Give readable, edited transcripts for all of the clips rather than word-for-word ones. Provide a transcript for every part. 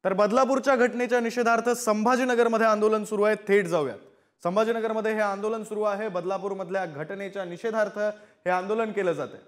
तर बदलापूरच्या घटनेच्या निषेधार्थ संभाजीनगरमध्ये आंदोलन सुरू आहे। थेट जाऊयात। संभाजीनगरमध्ये हे आंदोलन सुरू आहे। बदलापूरमधल्या घटनेच्या निषेधार्थ हे आंदोलन केलं जाते।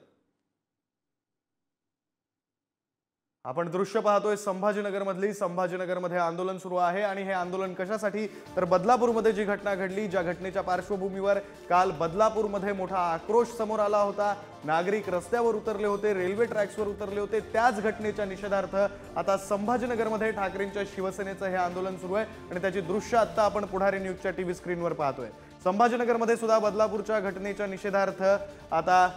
आपण दृश्य पाहतोय संभाजीनगरमध्ये आंदोलन सुरू आहे आणि हे आंदोलन कशासाठी तर बदलापूरमध्ये जी घटना घडली, ज्या घटनेच्या पार्श्वभूमीवर काल बदलापूरमध्ये मोठा आक्रोश समोर आला होता, नागरिक रस्त्यावर उतरले होते, रेल्वे ट्रॅक्सवर उतरले होते, त्याच घटनेच्या निषेधार्थ आता संभाजीनगरमध्ये ठाकरेंच्या शिवसेनेचं हे आंदोलन सुरू आहे आणि त्याची दृश्य आता आपण पुढारी न्यूजच्या टीव्ही स्क्रीनवर पाहतोय। संभाजीनगरमध्ये सुद्धा बदलापूरच्या घटनेच्या निषेधार्थ आता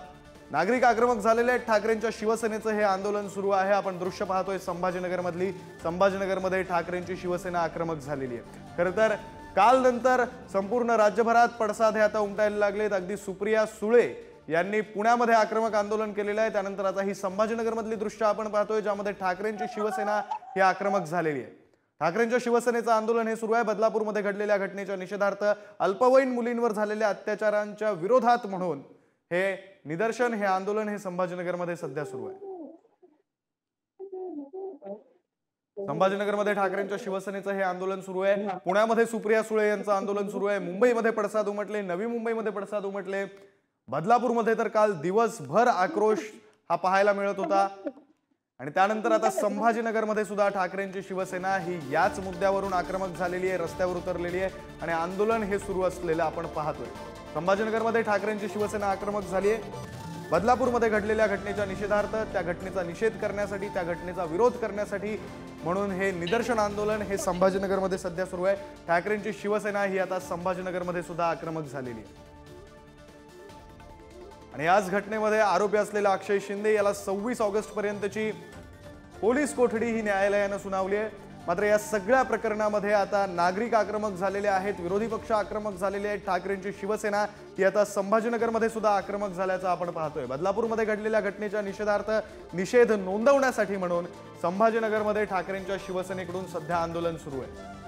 नागरिक आक्रमक झालेले आहेत। ठाकरेंच्या शिवसेनेचं हे आंदोलन सुरू आहे। आपण दृश्य पाहतोय संभाजीनगरमध्ये ठाकरेंची शिवसेना आक्रमक झालेली आहे। खरं तर काल नंतर संपूर्ण राज्यभरात पडसाद हे आता उमटायला लागलेत। अगदी सुप्रिया सुळे यांनी पुण्यामध्ये आक्रमक आंदोलन केलेलं आहे। त्यानंतर आता ही संभाजीनगरमधली दृश्य आपण पाहतोय, ज्यामध्ये ठाकरेंची शिवसेना ही आक्रमक झालेली आहे। ठाकरेंच्या शिवसेनेचं आंदोलन हे सुरू आहे। बदलापूरमध्ये घडलेल्या घटनेच्या निषेधार्थ अल्पवयीन मुलींवर झालेल्या अत्याचारांच्या विरोधात म्हणून हे निदर्शन, हे आंदोलन हे संभाजीनगरमध्ये सध्या सुरू आहे। संभाजीनगरमध्ये ठाकरेंच्या शिवसेनेचं हे आंदोलन सुरू आहे। पुण्यामध्ये सुप्रिया सुळे यांचं आंदोलन सुरू आहे। मुंबईमध्ये पडसाद उमटले, नवी मुंबईमध्ये पडसाद उमटले। बदलापूरमध्ये तर काल दिवसभर आक्रोश हा पाहायला मिळत होता आणि त्यानंतर आता संभाजीनगरमध्ये सुद्धा ठाकरेंची शिवसेना ही याच मुद्द्यावरून आक्रमक झालेली आहे, रस्त्यावर उतरलेली आहे आणि आंदोलन हे सुरू असलेलं आपण पाहतोय। संभाजीनगरमध्ये ठाकरेंची शिवसेना आक्रमक झाली आहे। बदलापूरमध्ये घडलेल्या घटनेच्या निषेधार्थ, त्या घटनेचा निषेध करण्यासाठी, त्या घटनेचा विरोध करण्यासाठी म्हणून हे निदर्शन आंदोलन हे संभाजीनगरमध्ये सध्या सुरू आहे। ठाकरेंची शिवसेना ही आता संभाजीनगरमध्ये सुद्धा आक्रमक झालेली आहे आणि याच घटनेमध्ये आरोपी असलेला अक्षय शिंदे याला 26 ऑगस्ट पर्यंतची पोलीस कोठडी ही न्यायालयाने सुनावली आहे। मात्र या सगळ्या प्रकरणामध्ये आता नागरिक आक्रमक झालेले आहेत, विरोधी पक्ष आक्रमक झालेले आहेत। ठाकरेंची शिवसेना ही आता संभाजीनगरमध्ये सुद्धा आक्रमक झाल्याचं आपण पाहतोय। बदलापूरमध्ये घडलेल्या घटनेच्या निषेधार्थ निषेध नोंदवण्यासाठी म्हणून संभाजीनगरमध्ये ठाकरेंच्या शिवसेनेकडून सध्या आंदोलन सुरू आहे।